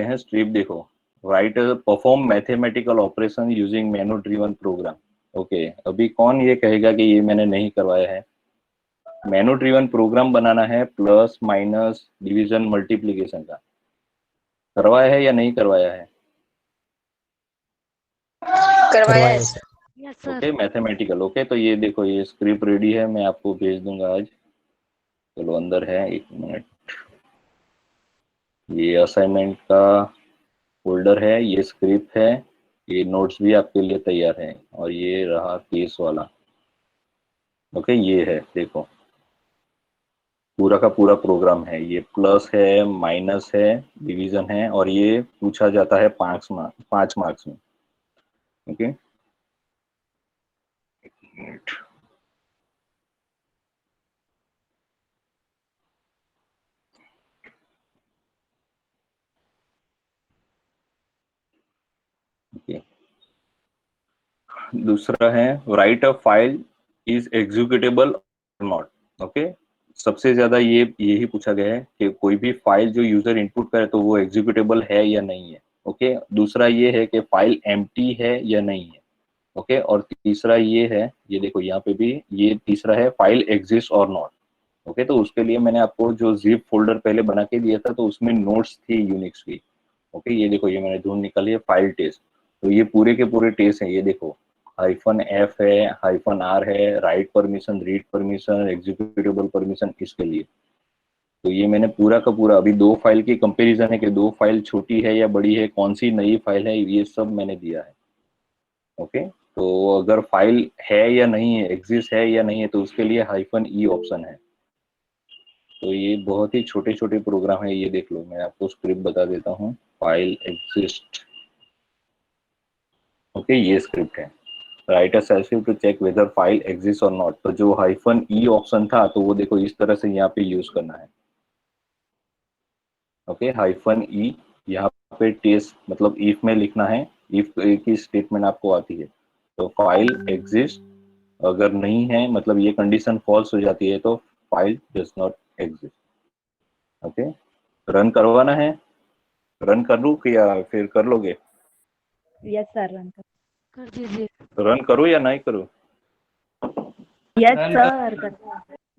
हैं स्ट्रिप, देखो write perform mathematical operation using menu driven program. Okay, अभी कौन ये कहेगा कि ये मैंने नहीं करवाया है? मेनू ड्रिवन प्रोग्राम बनाना है प्लस माइनस डिवीजन मल्टीप्लीकेशन का, करवाया है या नहीं करवाया है? करवाया है sir. Yes sir. Okay mathematical. Okay तो ये देखो ये स्क्रिप्ट रेडी है, मैं आपको भेज दूंगा आज। चलो अंदर है, एक मिनट। ये असाइनमेंट का फोल्डर है, ये स्क्रिप्ट है, ये नोट्स भी आपके लिए तैयार है, और ये रहा केस वाला। ओके ये है, देखो पूरा का पूरा प्रोग्राम है, ये प्लस है, माइनस है, डिवीजन है, और ये पूछा जाता है 5 मार्क्स में। ओके एक मिनट। ओके दूसरा है write a file is executable not. Okay सबसे ज्यादा ये यही पूछा गया है कि कोई भी फाइल जो यूजर इनपुट करे तो वो एग्जीक्यूटेबल है या नहीं है। ओके दूसरा ये है कि फाइल एम्प्टी है या नहीं है। ओके और तीसरा ये है, ये देखो यहाँ पे भी ये तीसरा है फाइल एग्जिस्ट और नॉट। ओके तो उसके लिए मैंने आपको जो जिप फोल्डर पहले बना के दिया था तो उसमें नोट्स थी यूनिक्स की। ओके ये देखो ये मैंने ढूंढ निकाली है फाइल टेस्ट, तो ये पूरे के पूरे टेस्ट हैं। ये देखो -F है, -R है, write permission, read permission, executable permission इसके लिए। तो ये मैंने पूरा का पूरा, अभी दो फाइल की कंपैरिजन है कि दो फाइल छोटी है या बड़ी है, कौन सी नई फाइल है, ये सब मैंने दिया है। ओके तो अगर फाइल है या नहीं है, एग्जिस्ट है या नहीं है, तो उसके लिए -E ऑप्शन है। तो ये बहुत ही छोटे छोटे प्रोग्राम है, ये देख लो, मैं आपको स्क्रिप्ट बता देता हूँ। फाइल एग्जिस्ट, ओके ये स्क्रिप्ट है। Write a self to check whether file exist और नॉट, तो जो -E ऑप्शन था तो वो देखो इस तरह से यहाँ पे यूज करना है। ओके -E यहाँ पे टेस्ट मतलब इफ में लिखना है, इफ की स्टेटमेंट आपको आती है। तो फाइल एग्जिस्ट अगर नहीं है मतलब ये कंडीशन फॉल्स हो जाती है तो file does not exist. Okay run करवाना है, रन कर लूँ कि या फिर कर लोगे? यस सर रन कर दीजिए। रन करूँ या नहीं करूँ? यस सर कर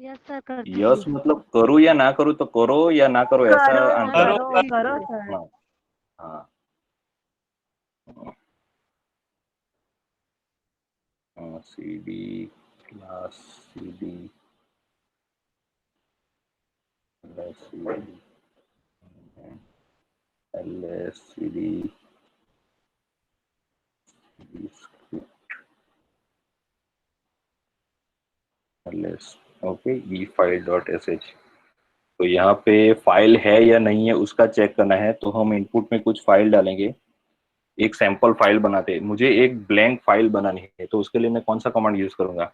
यस सर कर यस दीजिए। मतलब करूँ या ना करूँ, तो करो या ना करो ऐसा करो आंसर करो है। करो सर। हाँ हाँ C D class C D L S C D L S okay E file dot S H. तो यहाँ पे फाइल है या नहीं है उसका चेक करना है, तो हम इनपुट में कुछ फाइल डालेंगे। एक सैंपल फाइल बनाते हैं, मुझे एक ब्लैंक फाइल बनानी है, तो उसके लिए मैं कौन सा कमांड यूज करूंगा?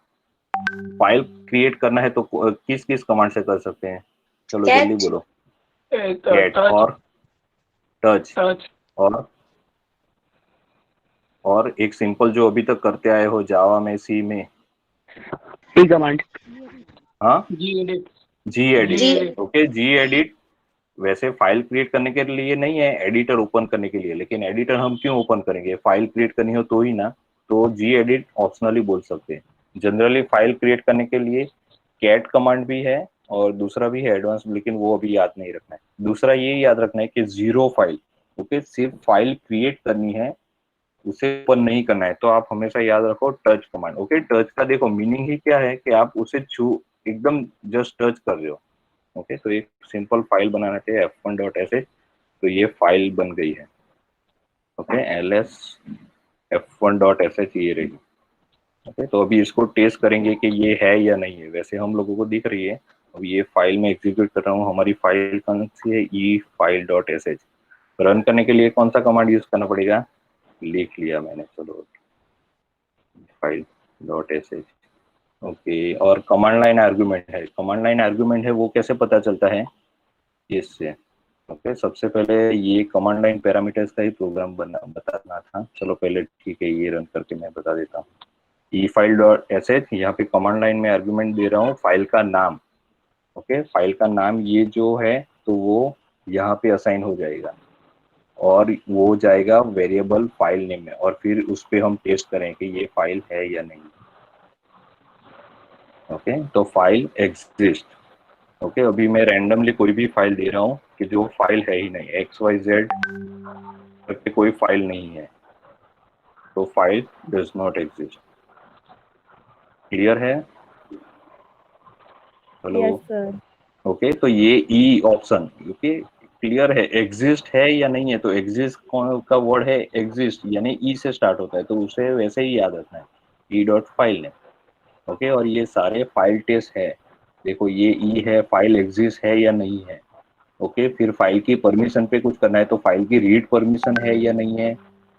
फाइल क्रिएट करना है तो किस किस कमांड से कर सकते हैं? चलो जल्दी बोलो। गेट और टच और एक सिंपल जो अभी तक करते आए हो जावा में, सी में, टी कमांड। हाँ जी एडिट। ओके जी एडिट वैसे फाइल क्रिएट करने के लिए नहीं है, एडिटर ओपन करने के लिए। लेकिन एडिटर हम क्यों ओपन करेंगे, फाइल क्रिएट करनी हो तो ही ना। तो जी एडिट ऑप्शनली बोल सकते हैं। जनरली फाइल क्रिएट करने के लिए कैट कमांड भी है और दूसरा भी है एडवांस, लेकिन वो अभी याद नहीं रखना है। दूसरा ये याद रखना है कि जीरो फाइल, ओके सिर्फ फाइल क्रिएट करनी है, उसे ओपन नहीं करना है। तो आप हमेशा याद रखो टच कमांड। ओके टच का देखो मीनिंग ही क्या है कि आप उसे छू एकदम जस्ट टच कर रहे हो। ओके तो एक सिंपल फाइल बनाना चाहिए f1.sh, तो ये फाइल बन गई है। ओके ls f1.sh ये रही। ओके तो अभी इसको टेस्ट करेंगे कि ये है या नहीं है। वैसे हम लोगों को दिख रही है। अब ये फाइल में एग्जीक्यूट कर रहा हूँ, हमारी फाइल कौन सी है, E file dot S H. Run करने के लिए कौन सा कमांड यूज करना पड़ेगा, लिख लिया मैंने, चलो file dot S H. Okay और कमांड लाइन आर्गुमेंट है, कमांड लाइन आर्गुमेंट है वो कैसे पता चलता है, इससे। ओके सबसे पहले ये कमांड लाइन पैरामीटर्स का ही प्रोग्राम बताना था। चलो पहले ठीक है ये रन करके मैं बता देता हूँ। ई फाइल डॉट एस एच, यहाँ पे कमांड लाइन में आर्गुमेंट दे रहा हूँ फाइल का नाम। ओके फाइल का नाम ये जो है तो वो यहाँ पे असाइन हो जाएगा। और वो जाएगा वेरिएबल फाइल नेम में, और फिर उस पे हम टेस्ट करें कि ये फाइल है या नहीं। ओके, तो फाइल एग्जिस्ट। ओके, अभी मैं रैंडमली कोई भी फाइल दे रहा हूँ कि जो फाइल है ही नहीं, XYZ करके कोई फाइल नहीं है, तो file does not exist. Clear है? हेलो? Yes sir. ओके, तो ये ई ऑप्शन, ओके, क्लियर है? एग्जिस्ट है या नहीं है, तो एग्जिस्ट का वर्ड है एग्जिस्ट, यानी ई से स्टार्ट होता है, तो उसे वैसे ही याद रखना है, E dot file name. Okay, और ये सारे फाइल टेस्ट है। देखो ये ई है, फाइल एग्जिस्ट है या नहीं है। ओके, फिर फाइल की परमिशन पे कुछ करना है, तो फाइल की रीड परमिशन है या नहीं है,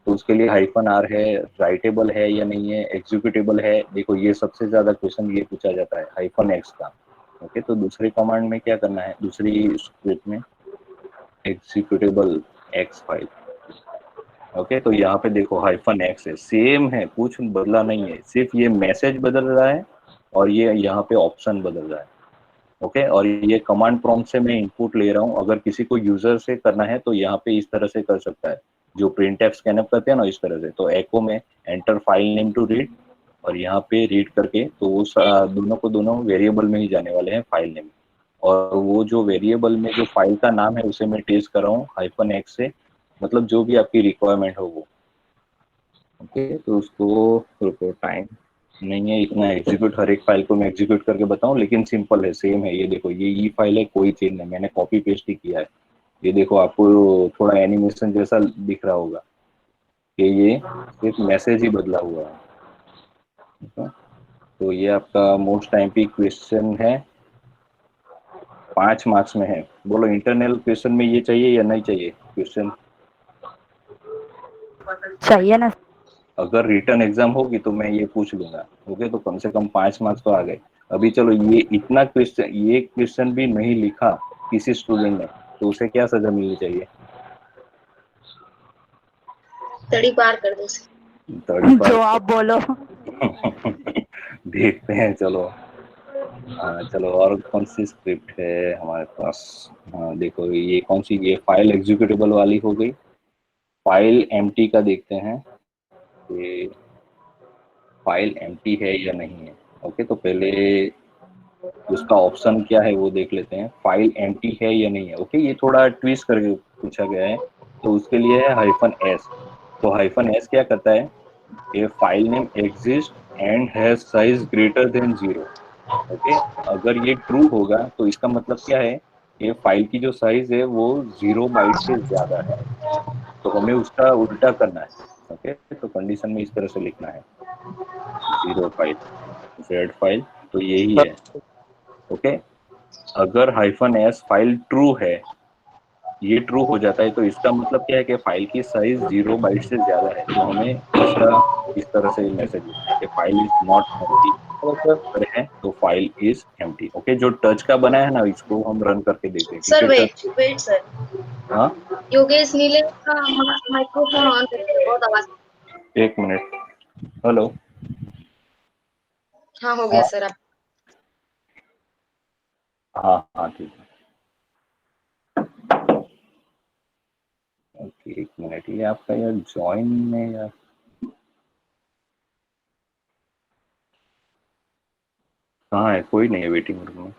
तो उसके लिए -r है, राइटेबल है या नहीं है, एग्जीक्यूटेबल है। देखो ये सबसे ज्यादा क्वेश्चन ये पूछा जाता है -x का। ओके, तो दूसरे कमांड में क्या करना है, दूसरी स्क्रिप्ट में एग्जीक्यूटेबल x फाइल। ओके, तो यहाँ पे देखो -x है, सेम है, कुछ बदला नहीं है, सिर्फ ये मैसेज बदल रहा है और ये यहाँ पे ऑप्शन बदल रहा है। ओके, और ये कमांड प्रॉम्प्ट से मैं इनपुट ले रहा हूँ। अगर किसी को यूजर से करना है तो यहाँ पे इस तरह से कर सकता है, जो printf स्कैनअप करते हैं ना, इस तरह से। तो एको में enter file name to read, और यहाँ पे रीड करके तो वो दोनों को दोनों वेरिएबल में ही जाने वाले हैं, फाइल नेम। और वो जो वेरिएबल में जो फाइल का नाम है उसे मैं टेस्ट कर रहा हूँ -x से, मतलब जो भी आपकी रिक्वायरमेंट हो वो। ओके, तो उसको टाइम नहीं है इतना एग्जीक्यूट, हर एक फाइल को मैं एग्जीक्यूट करके बताऊं, लेकिन सिंपल है, सेम है। ये देखो ये ई फाइल है, कोई चेंज नहीं, मैंने कॉपी पेस्ट ही किया है। ये देखो आपको थोड़ा एनिमेशन जैसा दिख रहा होगा कि ये सिर्फ मैसेज ही बदला हुआ है। ठीक है? तो ये आपका मोस्ट टाइम क्वेश्चन है, 5 मार्क्स में है। बोलो इंटरनल क्वेश्चन में ये चाहिए या नहीं चाहिए क्वेश्चन? चाहिए ना। अगर रिटर्न एग्जाम होगी तो मैं ये पूछ लूंगा। ओके, तो कम से कम 5 मार्क्स तो आ गए। अभी चलो ये इतना क्वेश्चन, ये क्वेश्चन भी नहीं लिखा किसी स्टूडेंट ने, तो उसे क्या सजा मिलनी चाहिए? तड़ी पार कर दो। तड़ी पार। जो आप बोलो। देखते हैं, चलो। हाँ चलो, और कौन सी स्क्रिप्ट है हमारे पास? हाँ देखो, ये कौन सी, ये फाइल एग्जीक्यूटेबल वाली हो गई। फाइल एम्प्टी का देखते हैं कि फाइल एम्प्टी है या नहीं है। ओके, तो पहले उसका ऑप्शन क्या है वो देख लेते हैं, फाइल एम्प्टी है या नहीं है। ओके, ये थोड़ा ट्विस्ट करके पूछा गया है, तो उसके लिए है -s। तो -s क्या करता है, ये file name exist and has size greater than 0। Okay, अगर ये ट्रू होगा तो इसका मतलब क्या है, ये फाइल की जो साइज है वो 0 बाइट से ज्यादा है, तो हमें उसका उल्टा करना है। ओके, तो कंडीशन में इस तरह से लिखना है 0 फाइल z फाइल, तो यही है। ओके, अगर -s फाइल ट्रू है, ये ट्रू हो जाता है, तो इसका मतलब क्या है कि फाइल की साइज 0 बाइट से ज्यादा है, तो हमें इसका इस तरह से मैसेज लिखना है कि फाइल इज नॉट एम्प्टी। अगर है तो फाइल इज एम्प्टी। ओके, जो टच का बना है ना, इसको हम रन करके देखते हैं, ठीक सर है? वेट वेट सर, हाँ, योगेश नीले का माइक्रोफोन ऑन रखिए, बहुत आवाज। 1 मिनट। हेलो? हाँ हो गया हाँ सर। आप हाँ हाँ, ठीक है। ओके, 1 मिनट, ये आपका यार ज्वाइन में या कहाँ है? कोई नहीं है वेटिंग रूम में?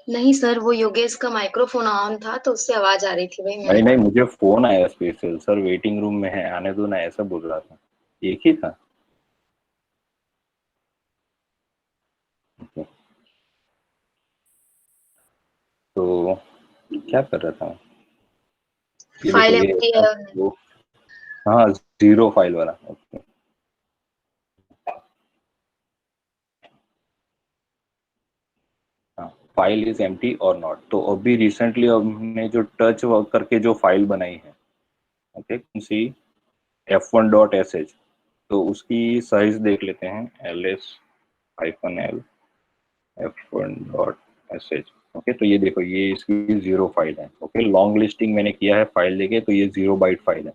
नहीं सर, वो योगेश का माइक्रोफोन ऑन था तो उससे आवाज आ रही थी, वही नहीं मैंने नहीं, कहा। मुझे फोन आया स्पेशल, सर वेटिंग रूम में है, आने दो ना, ऐसा बोल रहा था। एक ही था। ओके, तो क्या कर रहा था? ये देखो फाइल ये एम्प्टी है। वो, हाँ, 0 फाइल वाला। ओके, हाँ, फाइल इज एम्प्टी और नॉट। तो अभी रिसेंटली हमने जो टच वर्क करके जो फाइल बनाई है, ओके, कौन सी, f1.sh, तो उसकी साइज देख लेते हैं, ls-l f1.sh। ओके, तो ये देखो ये इसकी 0 फाइल है। ओके, लॉन्ग लिस्टिंग मैंने किया है फाइल लेके, तो ये 0 बाइट फाइल है।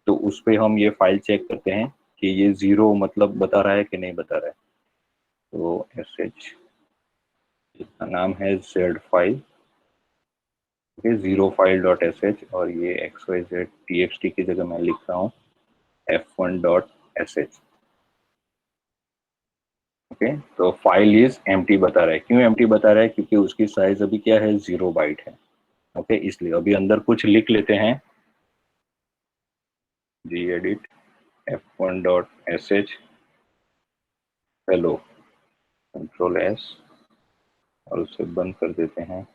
तो उस पे हम ये फाइल चेक करते हैं कि ये 0 मतलब बता रहा है कि नहीं बता रहा है। तो sh, इसका नाम है z file. Okay, zero file dot S H, और ये XYZ TXT की जगह मैं लिख रहा हूँ F1 dot S H. Okay, तो फाइल इज एम्प्टी बता रहा है। क्यों एम्प्टी बता रहा है? क्योंकि उसकी साइज अभी क्या है, 0 बाइट है। ओके, इसलिए अभी अंदर कुछ लिख लेते हैं। gedit F1 dot S H hello, control S, और उसे बंद कर देते हैं,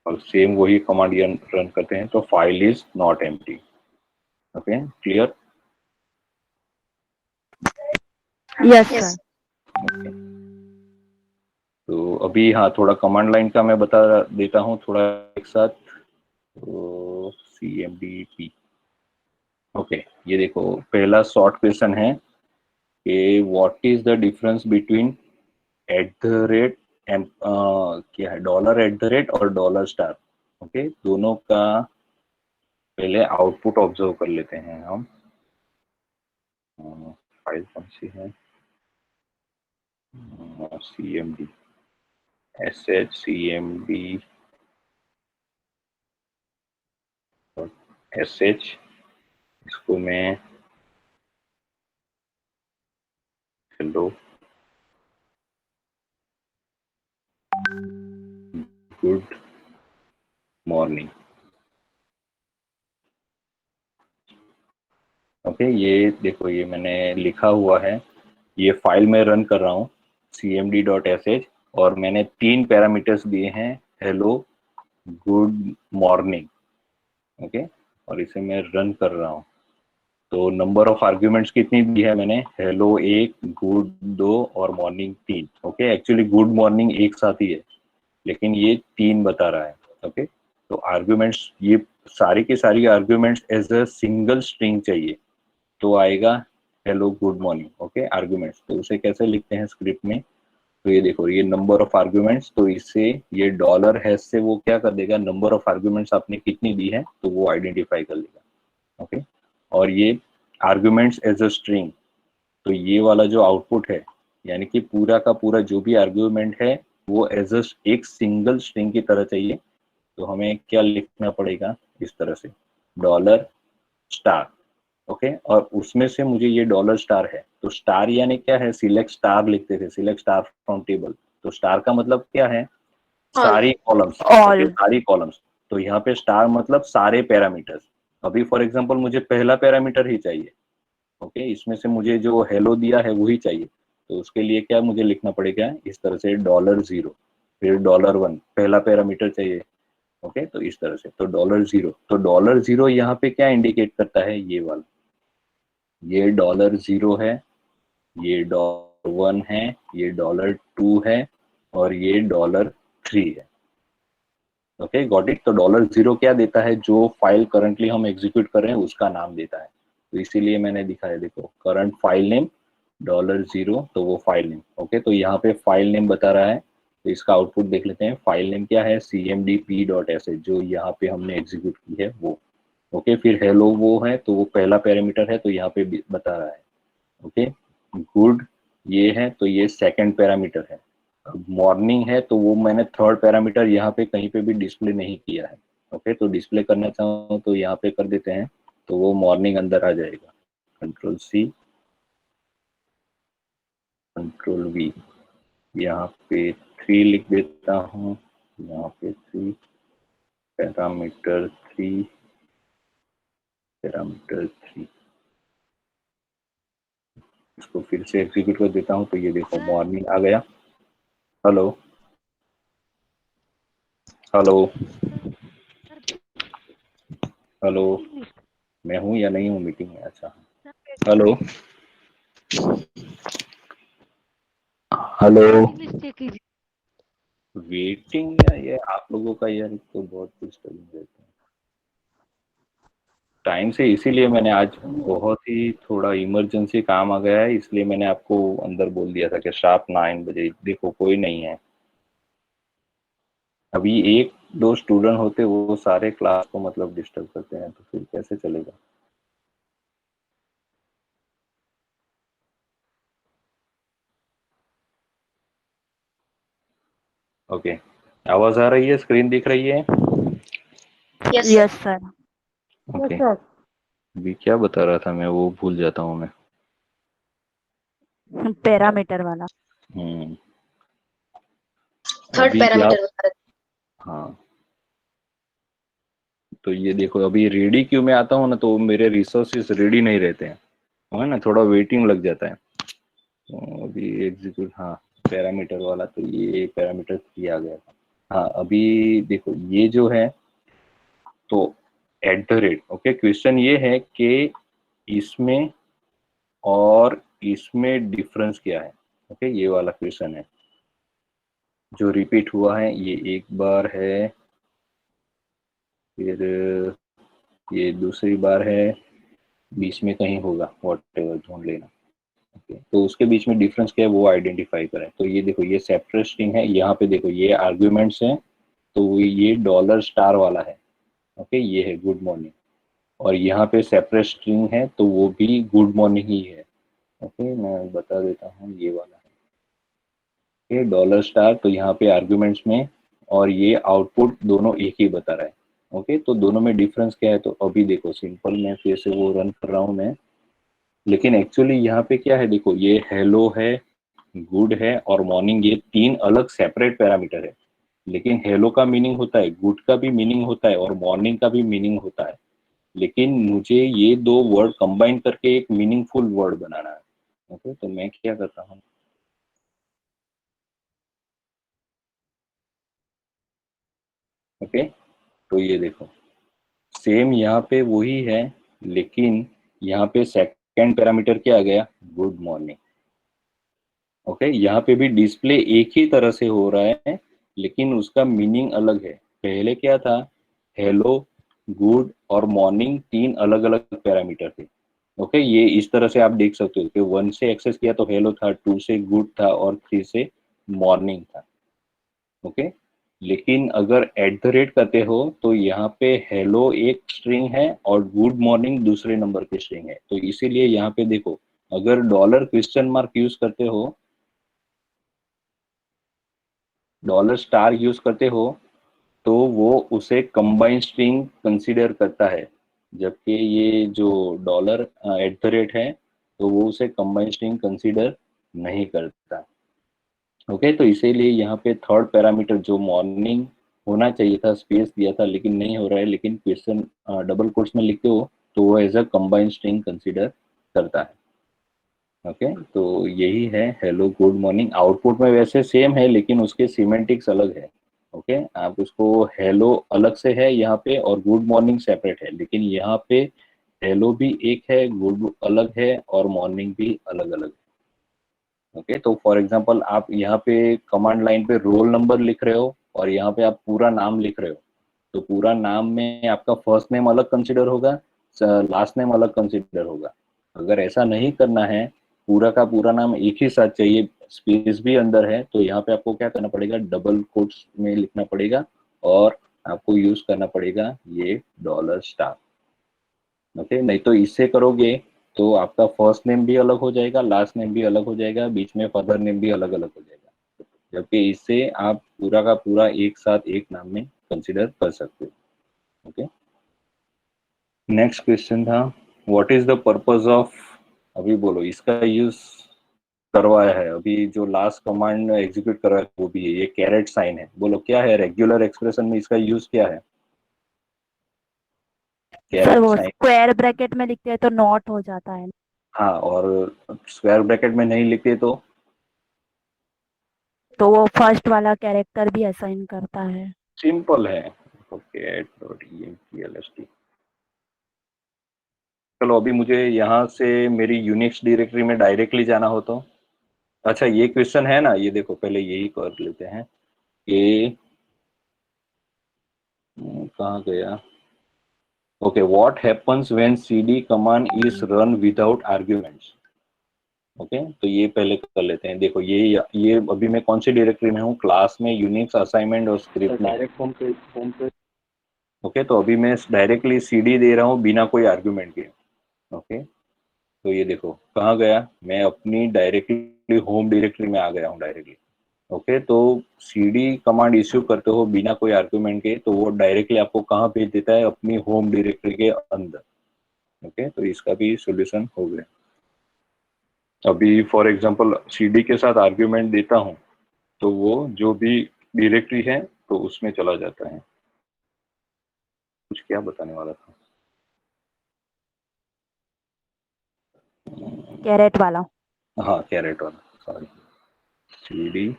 और सेम वही कमांड रन करते हैं, तो file is not empty. Okay, clear? Yes yes. Sir. तो अभी हाँ, थोड़ा कमांड लाइन का मैं बता देता हूँ थोड़ा एक साथ। तो CMD ओके, ये देखो, पहला शॉर्ट क्वेश्चन है कि what is the difference between at the rate and क्या है, डॉलर एट द रेट और डॉलर स्टार। ओके, दोनों का पहले आउटपुट ऑब्जर्व कर लेते हैं हम। फाइल कौन सी है, CMD SHCMD SH, इसको मैं हेलो गुड मॉर्निंग। ओके, ये देखो, ये मैंने लिखा हुआ है, ये फाइल में रन कर रहा हूँ cmd.sh, और मैंने 3 पैरामीटर्स दिए हैं, हेलो, गुड मॉर्निंग। ओके, और इसे मैं रन कर रहा हूँ। तो नंबर ऑफ आर्ग्यूमेंट्स कितनी दी है मैंने, हेलो 1, गुड 2 और morning 3। Okay, actually good morning एक साथ ही है, लेकिन ये 3 बता रहा है। ओके, तो आर्ग्यूमेंट्स, ये सारी की सारी arguments as a single string चाहिए, तो आएगा hello good morning. Okay, arguments, तो उसे कैसे लिखते हैं स्क्रिप्ट में? तो ये देखो, ये नंबर ऑफ आर्ग्यूमेंट्स, तो इससे ये डॉलर हैश से वो क्या कर देगा, नंबर ऑफ आर्ग्यूमेंट्स आपने कितनी दी है तो वो आइडेंटिफाई कर लेगा। ओके, और ये आर्ग्यूमेंट्स एज अ स्ट्रिंग, तो ये वाला जो आउटपुट है, यानी कि पूरा का पूरा जो भी आर्ग्यूमेंट है वो एज अ एक सिंगल स्ट्रिंग की तरह चाहिए। तो हमें क्या लिखना पड़ेगा, इस तरह से, डॉलर स्टार। ओके, और उसमें से मुझे ये डॉलर स्टार है, तो स्टार यानी क्या है, सिलेक्ट स्टार लिखते थे, सिलेक्ट स्टार फ्रॉम टेबल। तो स्टार का मतलब क्या है, ऑल। सारी कॉलम्स। Okay, all. सारी कॉलम्स, तो यहाँ पे स्टार मतलब सारे पैरामीटर्स। अभी फॉर एग्जांपल मुझे पहला पैरामीटर ही चाहिए। ओके, इसमें से मुझे जो हेलो दिया है वही चाहिए, तो उसके लिए क्या मुझे लिखना पड़ेगा, इस तरह से, $0, फिर $1, पहला पैरामीटर चाहिए। ओके, तो इस तरह से, तो $0, तो $0 यहाँ पे क्या इंडिकेट करता है, ये वाला, ये $0 है, ये $1 है, ये $2 है, और ये $3 है। Okay, got it. तो $0 क्या देता है, जो फाइल करंटली हम एग्जीक्यूट कर रहे हैं उसका नाम देता है, तो इसीलिए मैंने दिखाया, देखो, करंट फाइल नेम $0, तो वो फाइल नेम। ओके, तो यहाँ पे फाइल नेम बता रहा है, तो इसका आउटपुट देख लेते हैं। फाइल नेम क्या है, cmdp.sh, जो यहाँ पे हमने एग्जीक्यूट की है वो। ओके, फिर हेलो वो है, तो वो पहला पैरामीटर है, तो यहाँ पे बता रहा है। ओके, गुड ये है, तो ये सेकंड पैरामीटर है। मॉर्निंग है, तो वो मैंने थर्ड पैरामीटर यहाँ पे कहीं पे भी डिस्प्ले नहीं किया है। ओके, तो डिस्प्ले करना चाहूँ तो यहाँ पे कर देते हैं, तो वो मॉर्निंग अंदर आ जाएगा। कंट्रोल C, कंट्रोल V, यहाँ पे 3 लिख देता हूँ, यहाँ पे 3, पैरामीटर 3, पैरामीटर 3, इसको फिर से एग्जीक्यूट कर देता हूँ, तो ये देखो सर मॉर्निंग आ गया। Hello, hello, sir hello, English मैं हूँ या नहीं हूँ मीटिंग में? अच्छा, sir hello, hello. English check कीजिए। वेटिंग या ये आप लोगों का यार, तो बहुत डिस्टर्बिंग रहता है टाइम से, इसीलिए मैंने आज, बहुत ही थोड़ा इमरजेंसी काम आ गया है, इसलिए मैंने आपको अंदर बोल दिया था कि शार्प 9 बजे। देखो कोई नहीं है अभी, एक दो स्टूडेंट होते वो सारे क्लास को मतलब डिस्टर्ब करते हैं, तो फिर कैसे चलेगा? ओके, आवाज आ रही है, स्क्रीन दिख रही है? Yes sir. Yes sir. Okay, अभी क्या बता रहा था मैं, वो भूल जाता हूँ मैं। पैरामीटर वाला। हम्म, थर्ड अभी आप, पैरामीटर बता रहे हाँ तो ये देखो, अभी रेडी क्यों में आता हूँ ना, तो मेरे रिसोर्सेस रेडी नहीं रहते हैं, है ना, थोड़ा वेटिंग लग जाता है। तो अभी एग्जीक्यूट, हाँ पैरामीटर वाला, तो ये पैरामीटर 3 आ गया था। हाँ अभी देखो ये जो है, तो at the rate, okay, question ये है कि इसमें और इसमें डिफरेंस क्या है। ओके, ये वाला क्वेश्चन है जो रिपीट हुआ है, ये एक बार है, फिर ये दूसरी बार है, बीच में कहीं होगा, वॉट एवर ढूंढ लेना। ओके, तो उसके बीच में डिफरेंस क्या है वो आइडेंटिफाई करें। तो ये देखो, ये सेपरेट स्ट्रिंग है, यहाँ पे देखो ये आर्ग्यूमेंट्स हैं, तो ये डॉलर स्टार वाला है। ओके, ये है गुड मॉर्निंग, और यहाँ पे सेपरेट स्ट्रिंग है, तो वो भी गुड मॉर्निंग ही है। ओके, मैं बता देता हूँ, ये वाला है ये डॉलर स्टार, तो यहाँ पे आर्ग्यूमेंट्स में, और ये आउटपुट दोनों एक ही बता रहा है। ओके, तो दोनों में डिफरेंस क्या है, तो अभी देखो सिंपल, मैं फिर से वो रन कर रहा हूँ मैं, लेकिन एक्चुअली यहाँ पे क्या है, देखो ये हेलो है, गुड है और मॉर्निंग, ये 3 अलग सेपरेट पैरामीटर है। लेकिन हेलो का मीनिंग होता है, गुड का भी मीनिंग होता है और मॉर्निंग का भी मीनिंग होता है। लेकिन मुझे ये 2 वर्ड कंबाइन करके एक मीनिंगफुल वर्ड बनाना है। ओके, तो मैं क्या करता हूँ, ओके, तो ये देखो सेम यहाँ पे वही है, लेकिन यहाँ पे सेकंड पैरामीटर क्या आ गया, गुड मॉर्निंग। ओके, यहाँ पे भी डिस्प्ले एक ही तरह से हो रहा है, लेकिन उसका मीनिंग अलग है। पहले क्या था, हेलो, गुड और मॉर्निंग 3 अलग अलग पैरामीटर थे। ओके, ये इस तरह से आप देख सकते हो कि 1 से एक्सेस किया तो हेलो था, 2 से गुड था और 3 से मॉर्निंग था। ओके, लेकिन अगर एट द रेट करते हो तो यहाँ पे हेलो एक स्ट्रिंग है और गुड मॉर्निंग दूसरे नंबर की स्ट्रिंग है, तो इसीलिए यहाँ पे देखो, अगर डॉलर क्वेश्चन मार्क यूज करते हो, डॉलर स्टार यूज करते हो, तो वो उसे कंबाइंड स्ट्रिंग कंसीडर करता है, जबकि ये जो डॉलर एट द रेट है, तो वो उसे कंबाइंड स्ट्रिंग कंसीडर नहीं करता। ओके, तो इसीलिए यहाँ पे थर्ड पैरामीटर जो मॉर्निंग होना चाहिए था, स्पेस दिया था लेकिन नहीं हो रहा है, लेकिन क्वेश्चन डबल कोट्स में लिखते हो तो वो as a combined string consider करता है। ओके, तो यही है हेलो गुड मॉर्निंग। आउटपुट में वैसे सेम है, लेकिन उसके सिमेंटिक्स अलग है। ओके, आप उसको हेलो अलग से है यहाँ पे और गुड मॉर्निंग सेपरेट है, लेकिन यहाँ पे हेलो भी एक है, गुड अलग है और मॉर्निंग भी अलग अलग है। ओके, तो फॉर एग्जांपल आप यहाँ पे कमांड लाइन पे रोल नंबर लिख रहे हो और यहाँ पे आप पूरा नाम लिख रहे हो, तो पूरा नाम में आपका फर्स्ट नेम अलग कंसिडर होगा, लास्ट नेम अलग कंसिडर होगा। अगर ऐसा नहीं करना है, पूरा का पूरा नाम एक ही साथ चाहिए, स्पेस भी अंदर है, तो यहाँ पे आपको क्या करना पड़ेगा, डबल कोट्स में लिखना पड़ेगा और आपको यूज करना पड़ेगा ये डॉलर स्टार। ओके, नहीं तो इससे करोगे तो आपका फर्स्ट नेम भी अलग हो जाएगा, लास्ट नेम भी अलग हो जाएगा, बीच में फादर नेम भी अलग अलग हो जाएगा, जबकि इससे आप पूरा का पूरा एक साथ एक नाम में कंसिडर कर सकते हो। ओके, नेक्स्ट क्वेश्चन था, what is the purpose of, अभी बोलो इसका यूज करवाया है, अभी जो लास्ट कमांड एग्जीक्यूट करवाया है वो भी है, ये कैरेट साइन है, बोलो क्या है, रेगुलर एक्सप्रेशन में इसका यूज क्या है, सर कैरेट वो साइन। स्क्वायर ब्रैकेट में लिखते हैं तो नॉट हो जाता है। हाँ, और स्क्वायर ब्रैकेट में नहीं लिखते तो वो फर्स्ट वाला कैरेक्टर भी असाइन करता है। सिंपल है। ओके, .emplst, चलो अभी मुझे यहाँ से मेरी यूनिक्स डायरेक्टरी में डायरेक्टली जाना हो तो, अच्छा ये क्वेश्चन है ना, ये देखो पहले यही कर लेते हैं कि कहाँ गया, okay, what happens when cd command is run without arguments. Okay, तो ये पहले कर लेते हैं, देखो ये अभी मैं कौन सी डायरेक्टरी में हूँ, क्लास में, यूनिक्स, असाइनमेंट और स्क्रिप्ट में। डायरेक्ट होम पे। ओके, तो अभी मैं डायरेक्टली cd दे रहा हूँ बिना कोई आर्ग्यूमेंट के। ओके, तो ये देखो कहाँ गया, मैं अपनी डायरेक्टली होम डायरेक्टरी में आ गया हूँ डायरेक्टली। ओके, तो cd कमांड इश्यू करते हो बिना कोई आर्गुमेंट के, तो वो डायरेक्टली आपको कहाँ भेज देता है, अपनी होम डायरेक्टरी के अंदर। ओके, तो इसका भी सॉल्यूशन हो गया। अभी फॉर एग्जांपल cd के साथ आर्ग्यूमेंट देता हूँ तो वो जो भी डायरेक्टरी है तो उसमें चला जाता है। कुछ क्या बताने वाला था? कैरेट वाला। हाँ, कैरेट वाला, sorry. cd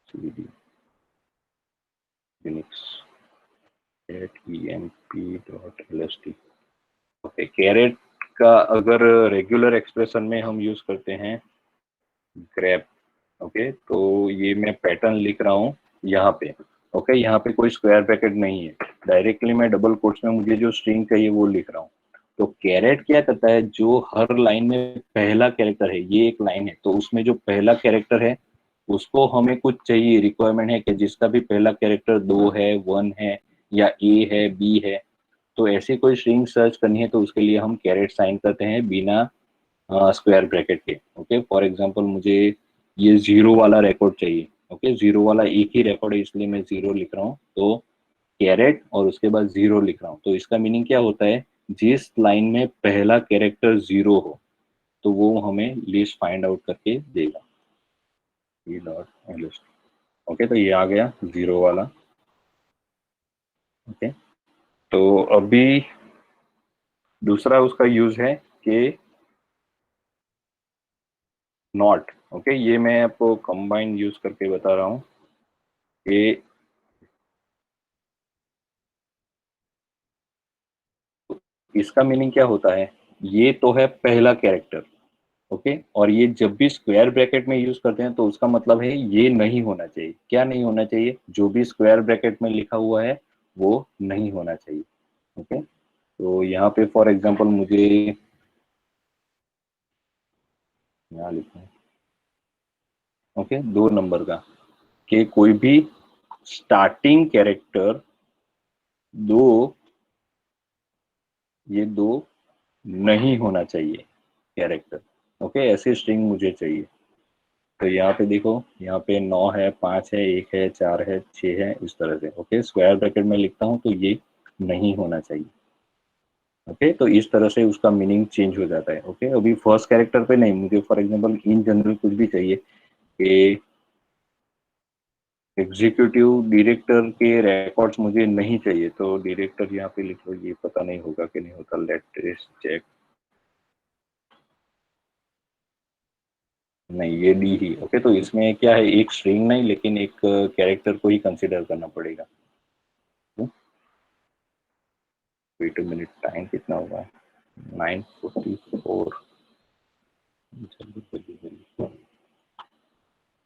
cd linux emp.lst। Okay, caret का अगर रेगुलर एक्सप्रेशन में हम यूज करते हैं ग्रेप। ओके, तो ये मैं पैटर्न लिख रहा हूँ यहाँ पे। ओके, यहाँ पे कोई स्क्वायर ब्रैकेट नहीं है, डायरेक्टली मैं डबल कोट्स में मुझे जो स्ट्रिंग चाहिए वो लिख रहा हूँ। तो कैरेट क्या करता है, जो हर लाइन में पहला कैरेक्टर है, ये एक लाइन है तो उसमें जो पहला कैरेक्टर है उसको हमें कुछ चाहिए, रिक्वायरमेंट है कि जिसका भी पहला कैरेक्टर 2 है, 1 है या ए है, बी है, तो ऐसी कोई स्ट्रिंग सर्च करनी है तो उसके लिए हम कैरेट साइन करते हैं बिना स्क्वायर ब्रैकेट के। ओके, फॉर एग्जांपल मुझे ये जीरो वाला रिकॉर्ड चाहिए। ओके, जीरो वाला एक ही रिकॉर्ड है इसलिए मैं जीरो लिख रहा हूँ, तो कैरेट और उसके बाद जीरो लिख रहा हूँ। तो इसका मीनिंग क्या होता है, जिस लाइन में पहला कैरेक्टर जीरो हो तो वो हमें लिस्ट फाइंड आउट करके देगा। ओके, तो ये आ गया जीरो वाला। ओके, तो अभी दूसरा उसका यूज है कि नॉट। ओके, ये मैं आपको कंबाइन यूज करके बता रहा हूँ कि इसका मीनिंग क्या होता है, ये तो है पहला कैरेक्टर। ओके, और ये जब भी स्क्वायर ब्रैकेट में यूज करते हैं तो उसका मतलब है ये नहीं होना चाहिए। क्या नहीं होना चाहिए, जो भी स्क्वायर ब्रैकेट में लिखा हुआ है वो नहीं होना चाहिए। ओके, तो यहाँ पे फॉर एग्जांपल मुझे यहाँ लिखना है, ओके, 2 नंबर का, कि कोई भी स्टार्टिंग कैरेक्टर दो, ये दो नहीं होना चाहिए कैरेक्टर। ओके, ऐसे स्ट्रिंग मुझे चाहिए। तो यहाँ पे देखो, यहाँ पे 9 है, 5 है, 1 है, 4 है, 6 है, इस तरह से। ओके, स्क्वायर ब्रैकेट में लिखता हूँ तो ये नहीं होना चाहिए। ओके, तो इस तरह से उसका मीनिंग चेंज हो जाता है। ओके, अभी फर्स्ट कैरेक्टर पे नहीं, मुझे फॉर एग्जांपल इन जनरल कुछ भी चाहिए कि एग्जीक्यूटिव डायरेक्टर के रिकॉर्ड्स मुझे नहीं चाहिए, तो डायरेक्टर यहाँ पे लिख लो, ये पता नहीं होगा कि नहीं होता, लेट अस चेक। नहीं, ये डी ही। ओके, तो इसमें क्या है, एक स्ट्रिंग नहीं लेकिन एक कैरेक्टर को ही कंसीडर करना पड़ेगा। वेट अ मिनट, टाइम कितना हुआ है, 9:44।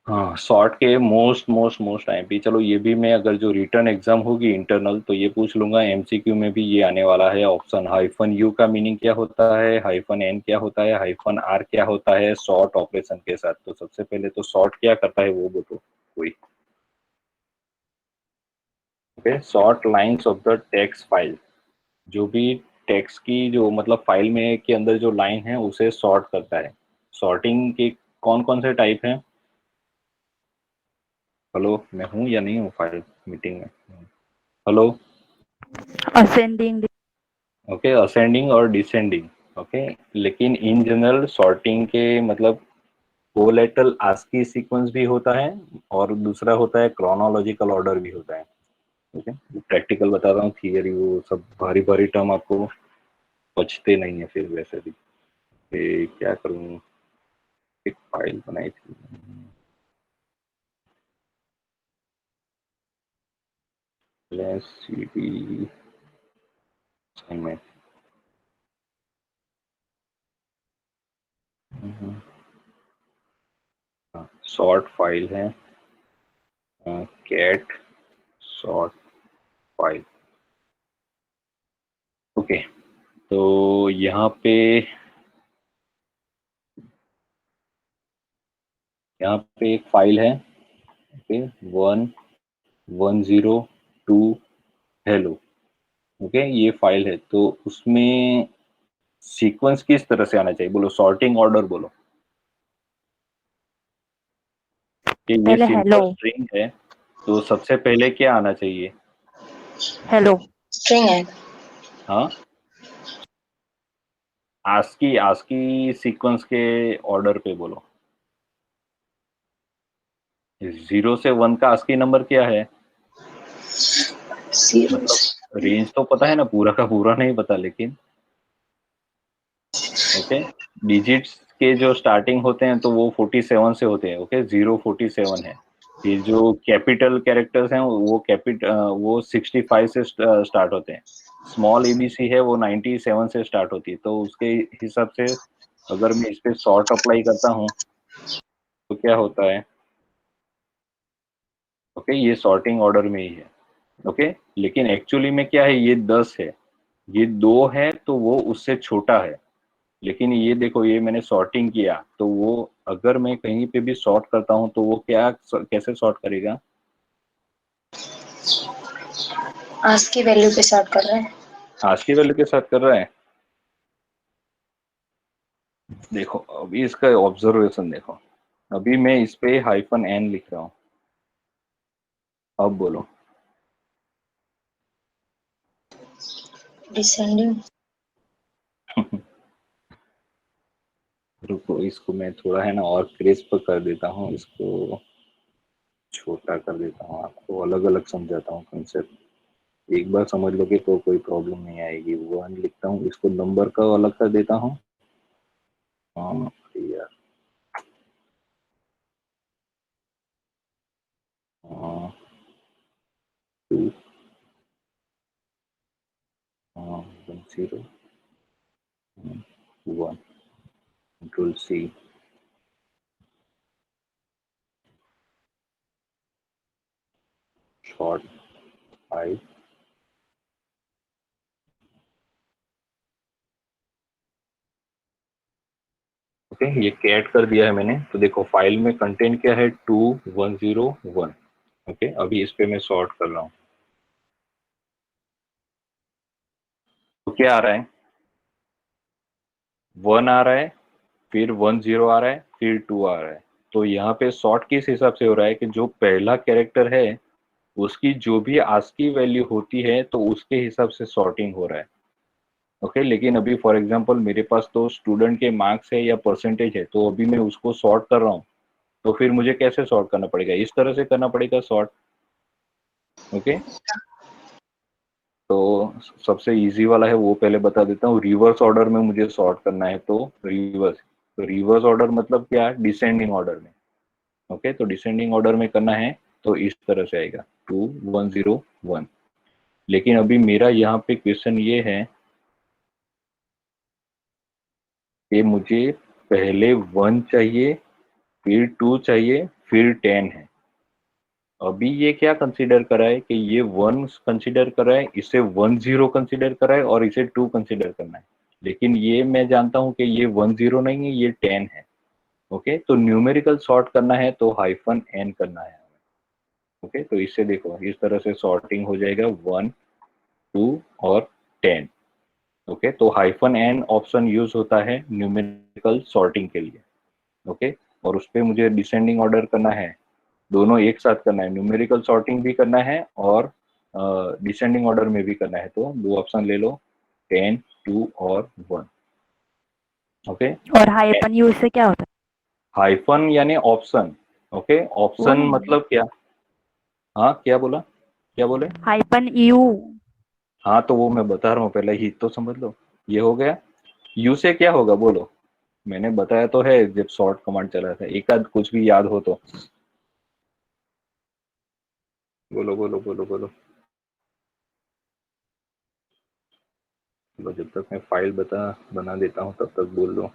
हाँ, सॉर्ट के मोस्ट मोस्ट मोस्ट टाइम पे, चलो ये भी मैं, अगर जो रिटर्न एग्जाम होगी इंटरनल तो ये पूछ लूंगा, एमसीक्यू में भी ये आने वाला है ऑप्शन। हाइफन यू का मीनिंग क्या होता है, हाइफन एन क्या होता है, हाइफन आर क्या होता है सॉर्ट ऑपरेशन के साथ। तो सबसे पहले तो सॉर्ट क्या करता है वो बताओ कोई। Okay, sort lines of the text file, जो भी टेक्स्ट की जो मतलब फाइल में के अंदर जो लाइन है उसे सॉर्ट करता है। सॉर्टिंग के कौन कौन से टाइप हैं? हेलो, मैं हूँ या नहीं हूँ फाइल मीटिंग में? हेलो। असेंडिंग। ओके, असेंडिंग और डिसेंडिंग। ओके, लेकिन इन जनरल सॉर्टिंग के मतलब कोलेटरल आस्की सीक्वेंस भी होता है और दूसरा होता है क्रोनोलॉजिकल ऑर्डर भी होता है। ओके, प्रैक्टिकल बता रहा हूँ, थियरी वो सब भारी भारी टर्म आपको बचते नहीं है फिर वैसे भी। क्या करूँ, एक फाइल बनाई थी cd assignment। सॉर्ट फाइल है, कैट सॉर्ट फाइल। ओके, तो यहाँ पे एक फाइल है। Okay, 1102 hello. ओके, ये फाइल है, तो उसमें सीक्वेंस किस तरह से आना चाहिए बोलो, सॉर्टिंग ऑर्डर बोलो। कि ये पहले सिंपल हेलो स्ट्रिंग है, तो सबसे पहले क्या आना चाहिए? हेलो स्ट्रिंग है। हाँ, आस्की सीक्वेंस के ऑर्डर पे बोलो। 0 से 1 का आस्की नंबर क्या है? जीरो मतलब रेंज तो पता है ना, पूरा का पूरा नहीं पता, लेकिन ओके, डिजिट्स के जो स्टार्टिंग होते हैं तो वो 47 से होते हैं। ओके, 047 है। ये जो कैपिटल कैरेक्टर्स हैं वो 65 से स्टार्ट होते हैं। स्मॉल एबीसी है वो 97 से स्टार्ट होती है। तो उसके हिसाब से अगर मैं इस पे सॉर्ट अप्लाई करता हूँ तो क्या होता है? ओके, ये सॉर्टिंग ऑर्डर में ही है। ओके, लेकिन एक्चुअली में क्या है, ये 10 है, ये 2 है, तो वो उससे छोटा है। लेकिन ये देखो, ये मैंने सॉर्टिंग किया तो वो अगर मैं कहीं पे भी सॉर्ट करता हूँ तो वो कैसे सॉर्ट करेगा? आज की वैल्यू पे सॉर्ट कर रहे हैं। आज की वैल्यू के साथ कर रहा है। देखो अभी इसका ऑब्जर्वेशन देखो, अभी मैं इस पे -n लिख रहा हूँ। अब बोलो। डिसेंडिंग। रुको, इसको मैं थोड़ा है ना और क्रिस्प कर देता हूँ, इसको छोटा कर देता हूँ, आपको अलग अलग समझाता हूँ कंसेप्ट। एक बार समझ लोगे तो कोई प्रॉब्लम नहीं आएगी। 1 लिखता हूँ, इसको नंबर का अलग कर देता हूँ। हाँ यार, 2 0 1 कंट्रोल C, शॉर्ट 5, ओके, ये कैट कर दिया है मैंने। तो देखो फाइल में कंटेंट क्या है, 2101। ओके, अभी इस पे मैं सॉर्ट कर रहा हूँ तो क्या आ रहा है? 1 आ रहा है, फिर 10 आ रहा है, फिर 2 आ रहा है। तो यहाँ पे सॉर्ट किस हिसाब से हो रहा है कि जो पहला कैरेक्टर है उसकी जो भी आस्की वैल्यू होती है तो उसके हिसाब से सॉर्टिंग हो रहा है। ओके, लेकिन अभी फॉर एग्जांपल मेरे पास तो स्टूडेंट के मार्क्स है या परसेंटेज है, तो अभी मैं उसको सॉर्ट कर रहा हूँ। तो फिर मुझे कैसे सॉर्ट करना पड़ेगा? इस तरह से करना पड़ेगा सॉर्ट। ओके, तो सबसे इजी वाला है वो पहले बता देता हूँ। रिवर्स ऑर्डर में मुझे सॉर्ट करना है तो रिवर्स ऑर्डर मतलब क्या? डिसेंडिंग ऑर्डर में। ओके, तो डिसेंडिंग ऑर्डर में करना है तो इस तरह से आएगा 2101। लेकिन अभी मेरा यहाँ पे क्वेश्चन ये है कि मुझे पहले 1 चाहिए, फिर 2 चाहिए, फिर 10 है। अभी ये क्या कंसीडर करा है कि ये 1 कंसीडर करा है, इसे 10 कंसीडर करा है और इसे 2 कंसीडर करना है। लेकिन ये मैं जानता हूँ कि ये 10 नहीं है, ये 10 है। ओके, तो न्यूमेरिकल सॉर्ट करना है तो -n करना है। ओके, तो इससे देखो इस तरह से सॉर्टिंग हो जाएगा 1, 2 और 10। ओके, तो -n ऑप्शन यूज होता है न्यूमेरिकल सॉर्टिंग के लिए। ओके, और उस पर मुझे डिसेंडिंग ऑर्डर करना है, दोनों एक साथ करना है, न्यूमेरिकल सॉर्टिंग भी करना है और डिसेंडिंग ऑर्डर में भी करना है। तो 2 ऑप्शन ले लो, 10, 2 और 1। ओके, और हाइपन यूज से क्या होता हाइफन यानी ऑप्शन। ओके, है? वो ऑप्शन नहीं, मतलब क्या? हाँ, क्या बोला? क्या बोले? Hyphen you. हाँ, तो वो मैं बता रहा हूँ, पहले ही तो समझ लो। ये हो गया। यू से क्या होगा बोलो? मैंने बताया तो है जब शॉर्ट कमांड चला था, एक आध कुछ भी याद हो तो बोलो बोलो बोलो बोलो। चलो, जब तक मैं फाइल बना देता हूँ तब तक बोल लो।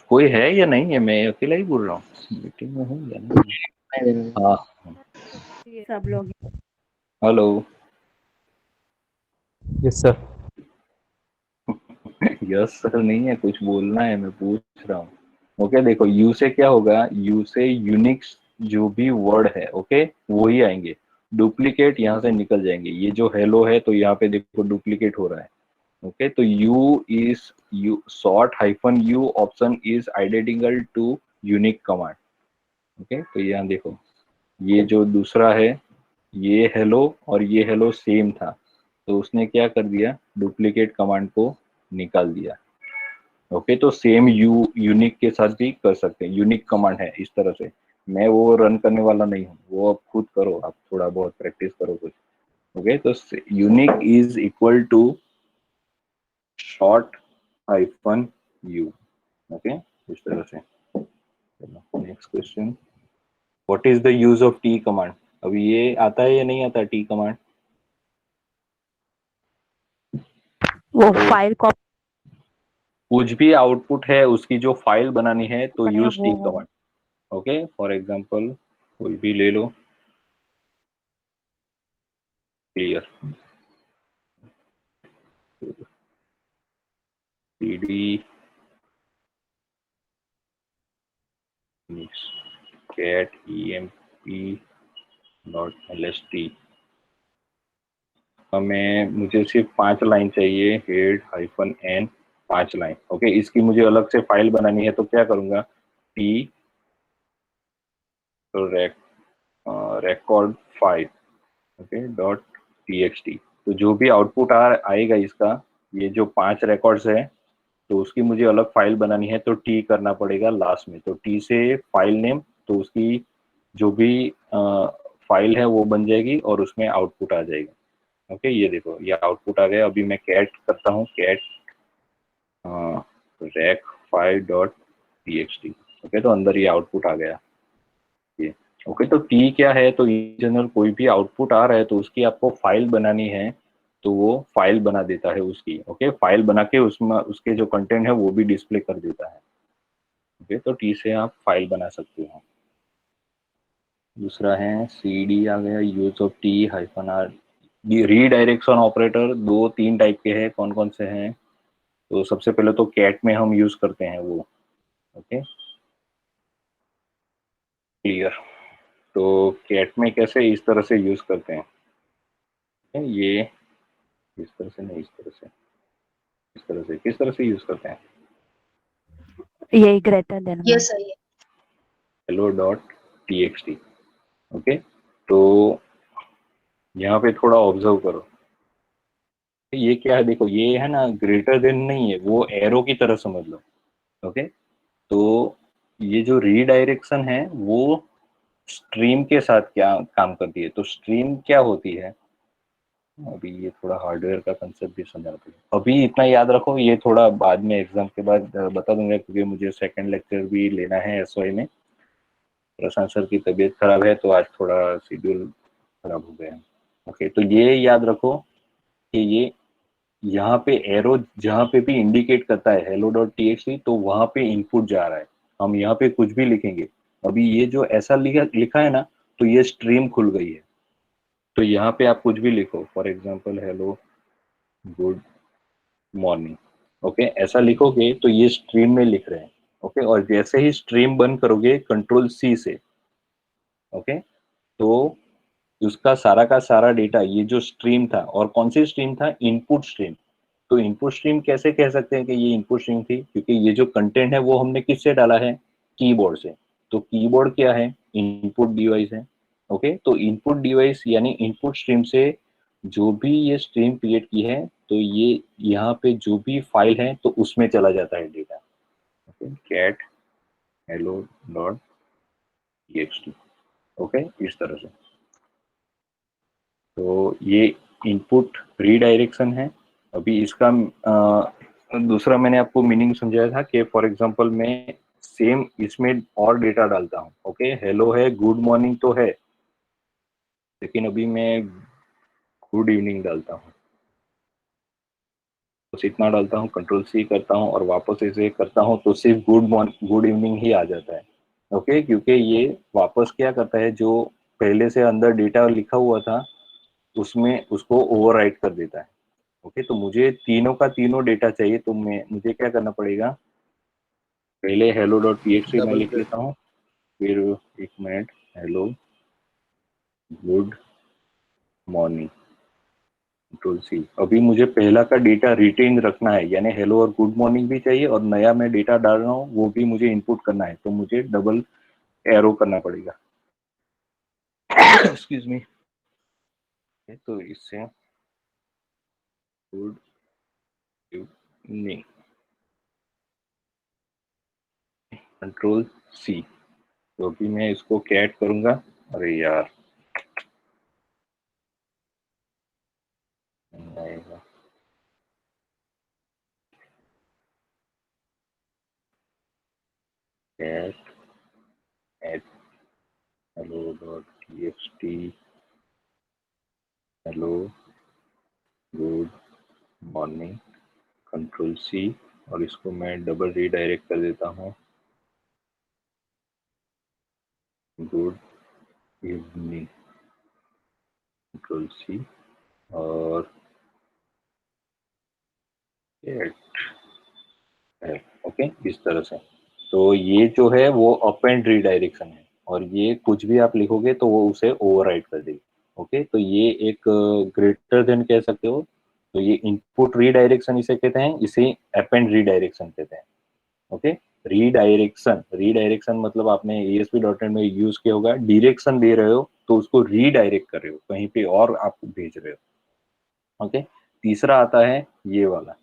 कोई है या नहीं है? मैं अकेला ही बोल रहा हूँ, मीटिंग में हूँ या नहीं? हाँ, ये सब लोग hello. Yes sir. Yes sir नहीं है, कुछ बोलना है, मैं पूछ रहा हूँ। ओके देखो यू से क्या होगा, यू से यूनिक्स जो भी वर्ड है ओके वो ही आएंगे, डुप्लीकेट यहाँ से निकल जाएंगे। ये जो हेलो है तो यहाँ पे देखो डुप्लीकेट हो रहा है। ओके तो U is U sort hyphen U option is identical to unique command. Okay तो यहाँ देखो ये जो दूसरा है ये हेलो और ये हेलो सेम था, तो उसने क्या कर दिया, डुप्लीकेट कमांड को निकाल दिया। ओके तो सेम यूनिक के साथ भी कर सकते हैं, यूनिक कमांड है इस तरह से। मैं वो रन करने वाला नहीं हूँ, वो आप खुद करो, आप थोड़ा बहुत प्रैक्टिस करो कुछ। ओके तो unique is equal to short hyphen U. Okay इस तरह से। Next question, what is the use of tee command. अभी ये आता है या नहीं आता टी कमांड? वो फाइल कॉपी कुछ भी आउटपुट है उसकी जो फाइल बनानी है तो करें यूज टी वो। कमांड। ओके फॉर एग्जांपल कोई भी ले लो, क्लियर cd cat emp.lst। हमें मुझे सिर्फ 5 लाइन चाहिए, head hyphen N 5 line. Okay इसकी मुझे अलग से फाइल बनानी है तो क्या करूंगा, T record 5 okay dot TXT. तो जो भी आउटपुट आएगा इसका, ये जो 5 रिकॉर्ड्स है तो उसकी मुझे अलग फाइल बनानी है तो टी करना पड़ेगा लास्ट में। तो टी से फाइल नेम, तो उसकी जो भी फाइल है वो बन जाएगी और उसमें आउटपुट आ जाएगा। ओके ये देखो ये आउटपुट आ गया। अभी मैं कैट करता हूँ, cat rec 5 dot TXT. Okay तो अंदर ये आउटपुट आ गया ये। ओके तो टी क्या है, तो इन जनरल कोई भी आउटपुट आ रहा है तो उसकी आपको फाइल बनानी है तो वो फाइल बना देता है उसकी। ओके फाइल बना के उसमें उसके जो कंटेंट है वो भी डिस्प्ले कर देता है। ओके तो टी से आप फाइल बना सकते हो। दूसरा है सी डी आ गया, use of tee hyphen R. Redirection operator 2-3 type के हैं, कौन कौन से हैं, तो सबसे पहले तो कैट में हम यूज करते हैं वो। Okay clear. तो कैट में कैसे इस तरह से यूज करते हैं, ये इस तरह से नहीं, इस तरह से, इस तरह से, किस तरह से यूज करते हैं, यही ग्रेटर देन ये में। सही है। Hello dot TXT. ओके तो यहाँ पे थोड़ा ऑब्जर्व करो, ये क्या है, देखो ये है ना ग्रेटर देन नहीं है, वो एरो की तरह समझ लो। ओके तो ये जो रीडायरेक्शन है वो स्ट्रीम के साथ क्या काम करती है, तो स्ट्रीम क्या होती है, अभी ये थोड़ा हार्डवेयर का कंसेप्ट भी समझाते हैं। अभी इतना याद रखो, ये थोड़ा बाद में एग्जाम के बाद बता दूंगा, क्योंकि मुझे सेकंड लेक्चर भी लेना है एसवाई में। प्रशांत सर की तबीयत खराब है तो आज थोड़ा शेड्यूल खराब हो गया है। ओके तो ये याद रखो कि ये यहाँ पे एरो जहाँ पे भी इंडिकेट करता है hello डॉट टीएक्सटी तो वहां पे इनपुट जा रहा है। हम यहाँ पे कुछ भी लिखेंगे, अभी ये जो ऐसा लिखा है ना, तो ये स्ट्रीम खुल गई है। तो यहाँ पे आप कुछ भी लिखो, for example hello good morning. Okay ऐसा लिखोगे तो ये स्ट्रीम में लिख रहे हैं। ओके और जैसे ही स्ट्रीम बंद करोगे कंट्रोल सी से, ओके तो उसका सारा का सारा डेटा, ये जो स्ट्रीम था, और कौन सी स्ट्रीम था, इनपुट स्ट्रीम। तो इनपुट स्ट्रीम कैसे कह सकते हैं कि ये इनपुट स्ट्रीम थी, क्योंकि ये जो कंटेंट है वो हमने किससे डाला है, कीबोर्ड से। तो कीबोर्ड क्या है, इनपुट डिवाइस है। ओके तो इनपुट डिवाइस यानी इनपुट स्ट्रीम से जो भी ये स्ट्रीम क्रिएट की है तो ये यहाँ पे जो भी फाइल है तो उसमें चला जाता है data. Okay cat hello dot TXT. Okay इस तरह से। तो ये इनपुट रीडायरेक्शन है। अभी इसका दूसरा मैंने आपको मीनिंग समझाया था कि फॉर एग्जांपल मैं सेम इसमें और डेटा डालता हूँ। ओके हेलो है, गुड मॉर्निंग तो है, लेकिन अभी मैं गुड इवनिंग डालता हूँ, बस इतना डालता हूँ, कंट्रोल सी करता हूँ और वापस इसे करता हूँ तो सिर्फ गुड इवनिंग ही आ जाता है। ओके क्योंकि ये वापस क्या करता है, जो पहले से अंदर डेटा लिखा हुआ था उसमें उसको ओवरराइट कर देता है। ओके तो मुझे तीनों का तीनों डेटा चाहिए, तो मुझे क्या करना पड़ेगा, पहले hello डॉट txt मैं लिख लेता हूँ, फिर एक minute, hello good morning, control C. अभी मुझे पहला का डेटा रिटेन रखना है, यानी हेलो और गुड मॉर्निंग भी चाहिए, और नया मैं डेटा डाल रहा हूँ वो भी मुझे इनपुट करना है, तो मुझे डबल एरो करना पड़ेगा। Excuse me. तो इससे गुड इवनिंग, कंट्रोल सी। तो अभी मैं इसको कैट करूंगा, अरे यार नहीं आएगा। Cat at hello dot TXT, hello good morning, control C, और इसको मैं डबल रीडायरेक्ट कर देता हूँ, गुड इवनिंग, कंट्रोल सी, और ओके, इस तरह से। तो ये जो है वो अप एंड रीडायरेक्शन है, और ये कुछ भी आप लिखोगे तो वो उसे ओवरराइड कर देगी। ओके, तो ये एक ग्रेटर देन कह सकते हो। तो ये इनपुट रीडायरेक्शन इसे कहते हैं, इसे अप एंड रीडायरेक्शन कहते हैं। ओके, रीडायरेक्शन, रीडायरेक्शन मतलब आपने ASP.NET में यूज किया होगा, डायरेक्शन दे रहे हो तो उसको रीडायरेक्ट कर रहे हो, कहीं पे और आप भेज रहे हो। ओके, तीसरा आता है ये वाला।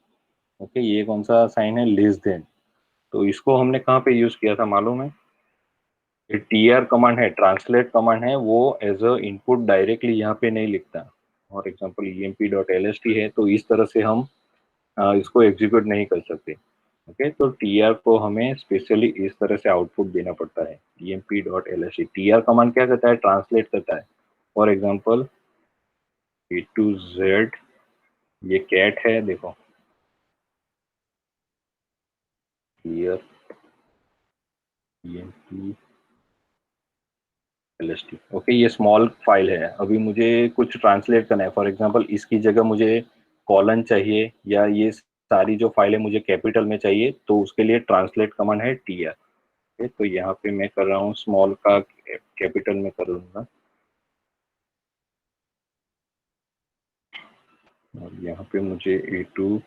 ओके, ये कौन सा साइन है, लेस देन। तो इसको हमने कहाँ पे यूज किया था मालूम है? ये TR कमांड है, ट्रांसलेट कमांड है, वो एज अ इनपुट डायरेक्टली यहाँ पे नहीं लिखता। फॉर एग्जाम्पल emp.lst है, तो इस तरह से हम इसको एग्जीक्यूट नहीं कर सकते। ओके, तो TR को हमें स्पेशली इस तरह से आउटपुट देना पड़ता है, emp.lst। TR कमांड क्या करता है, ट्रांसलेट करता है। For example A to Z, ये कैट है, देखो here emp LST। ओके, ये स्मॉल फाइल है, अभी मुझे कुछ ट्रांसलेट करना है। फॉर एग्जांपल इसकी जगह मुझे कॉलन चाहिए, या ये सारी जो फाइलें मुझे कैपिटल में चाहिए, तो उसके लिए ट्रांसलेट कमांड है TR। ओके, तो यहाँ पे मैं कर रहा हूँ स्मॉल का कैपिटल में कर लूंगा, और यहाँ पे मुझे A to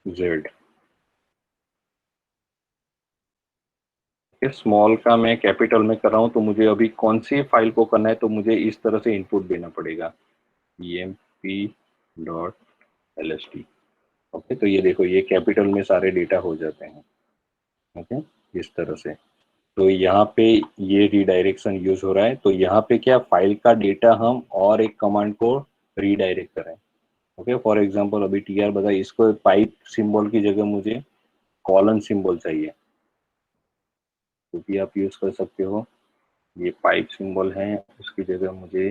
Z, स्मॉल का मैं कैपिटल में कर रहा हूँ। तो मुझे अभी कौन सी फाइल को करना है, तो मुझे इस तरह से इनपुट देना पड़ेगा, emp.lst। ओके, तो ये देखो, ये कैपिटल में सारे डेटा हो जाते हैं। ओके, इस तरह से। तो यहाँ पे ये रीडायरेक्शन यूज हो रहा है, तो यहाँ पे क्या, फाइल का डेटा हम और एक कमांड को रीडायरेक्ट करें। ओके, फॉर एग्जांपल अभी TR बताइए, इसको पाइप सिंबल की जगह मुझे कॉलन सिंबल चाहिए, तो भी आप यूज कर सकते हो। ये पाइप सिंबल है, उसकी जगह मुझे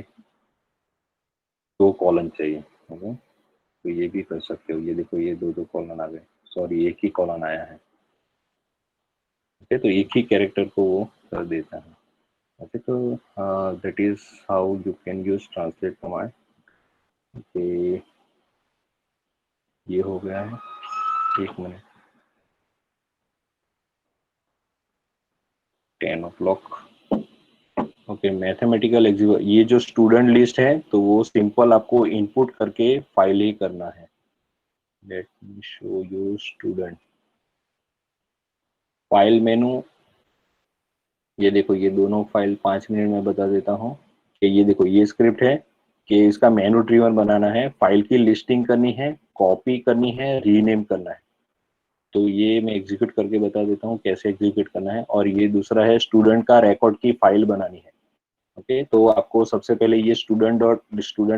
2 कॉलन चाहिए। ओके, तो ये भी कर सकते हो, ये देखो ये 2 कॉलन आ गए, सॉरी एक ही कॉलन आया है। ओके, तो एक ही कैरेक्टर को वो कर देता है। ओके, तो that is how you can use translate command. Okay, ये हो गया है, एक minute, 10 o'clock। Okay, mathematical execute, ये जो स्टूडेंट लिस्ट है तो वो सिंपल आपको इनपुट करके फाइल ही करना है। Let me show you student file menu. ये देखो, ये दोनों फाइल 5 मिनट में बता देता हूँ कि ये देखो, ये स्क्रिप्ट है कि इसका मेनू ड्रिवन बनाना है, फाइल की लिस्टिंग करनी है, कॉपी करनी है, रीनेम करना है। तो ये मैं एग्जीक्यूट करके बता देता हूँ कैसे एग्जीक्यूट करना है। और ये दूसरा है, स्टूडेंट का रिकॉर्ड की फाइल बनानी है। ओके, तो आपको सबसे पहले ये student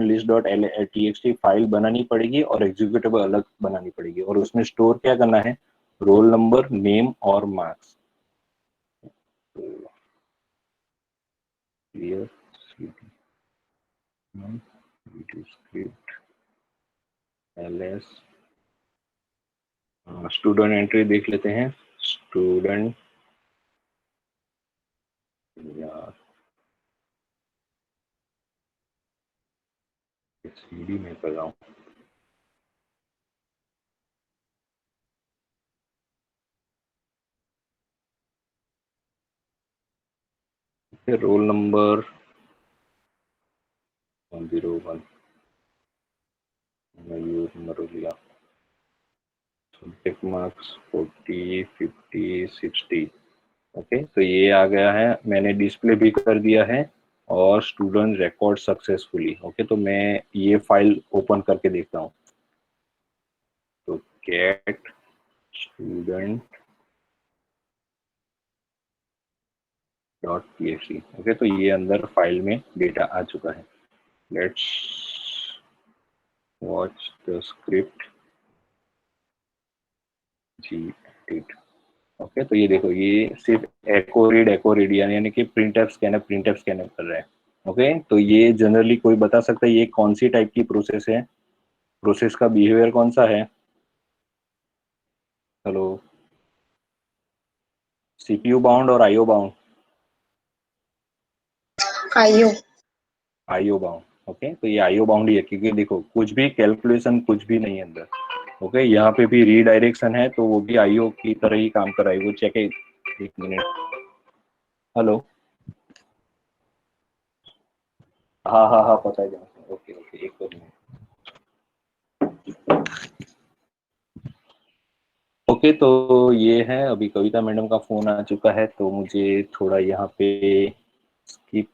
list dot txt file बनानी पड़ेगी, और एग्जीक्यूटेबल अलग बनानी पड़ेगी, और उसमें स्टोर क्या करना है, रोल नंबर, नेम और marks. Clear, video script ls, student entry देख लेते हैं। स्टूडेंट, यार CD में कर रहा हूँ, रोल नंबर 101 मयूर मरुलिया, सब्जेक्ट मार्क्स 40 50 60। ओके, तो ये आ गया है, मैंने डिस्प्ले भी कर दिया है और स्टूडेंट रिकॉर्ड सक्सेसफुली। ओके, तो मैं ये फाइल ओपन करके देखता हूँ। तो गेट स्टूडेंट .txt। ओके, तो ये अंदर फाइल में डेटा आ चुका है। Let's watch the script gedit। Okay, तो ये देखो, ये सिर्फ एको रीड यानी कि प्रिंटफ स्कैनर कर रहा है। ओके, तो ये जनरली कोई बता सकता है ये कौन सी टाइप की प्रोसेस है, प्रोसेस का बिहेवियर कौन सा है? हेलो, सीपीयू बाउंड और आईओ बाउंड? आइयो। IO bound. ओके, तो ये आईओ बाउंड ही है, क्योंकि देखो कुछ भी कैलकुलेशन कुछ भी नहीं है अंदर। ओके, यहाँ पे भी रीडायरेक्शन है तो वो भी आईओ की तरह ही काम कर रहा है। वो चेक, एक मिनट। हेलो, हाँ हाँ हाँ, पता है जहाँ। ओके ओके, एक मिनट। ओके, तो ये है, अभी कविता मैडम का फोन आ चुका है तो मुझे थोड़ा यहाँ पे स्किप,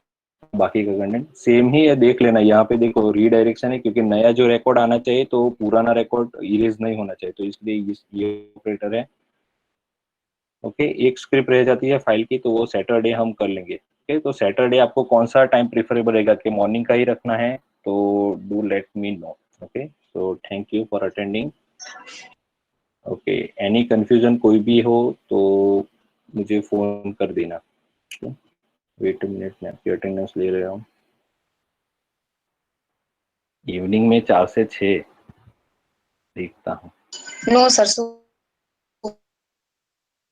बाकी का कंटेंट सेम ही है, देख लेना। यहाँ पे देखो रीडायरेक्शन है, क्योंकि नया जो रिकॉर्ड आना चाहिए तो पुराना रिकॉर्ड इरेज नहीं होना चाहिए, तो इसलिए ये ऑपरेटर है। ओके, एक स्क्रिप्ट रह जाती है फाइल की, तो वो सैटरडे हम कर लेंगे। ओके, तो सैटरडे आपको कौन सा टाइम प्रिफरेबल रहेगा, कि मॉर्निंग का ही रखना है? तो do let me know. Okay, so thank you for attending. Okay, any confusion कोई भी हो तो मुझे फोन कर देना। वेट मिनट, मैं आपकी अटेंडेंस ले रहा हूँ। इवनिंग में 4 से 6 देखता हूँ। No sir.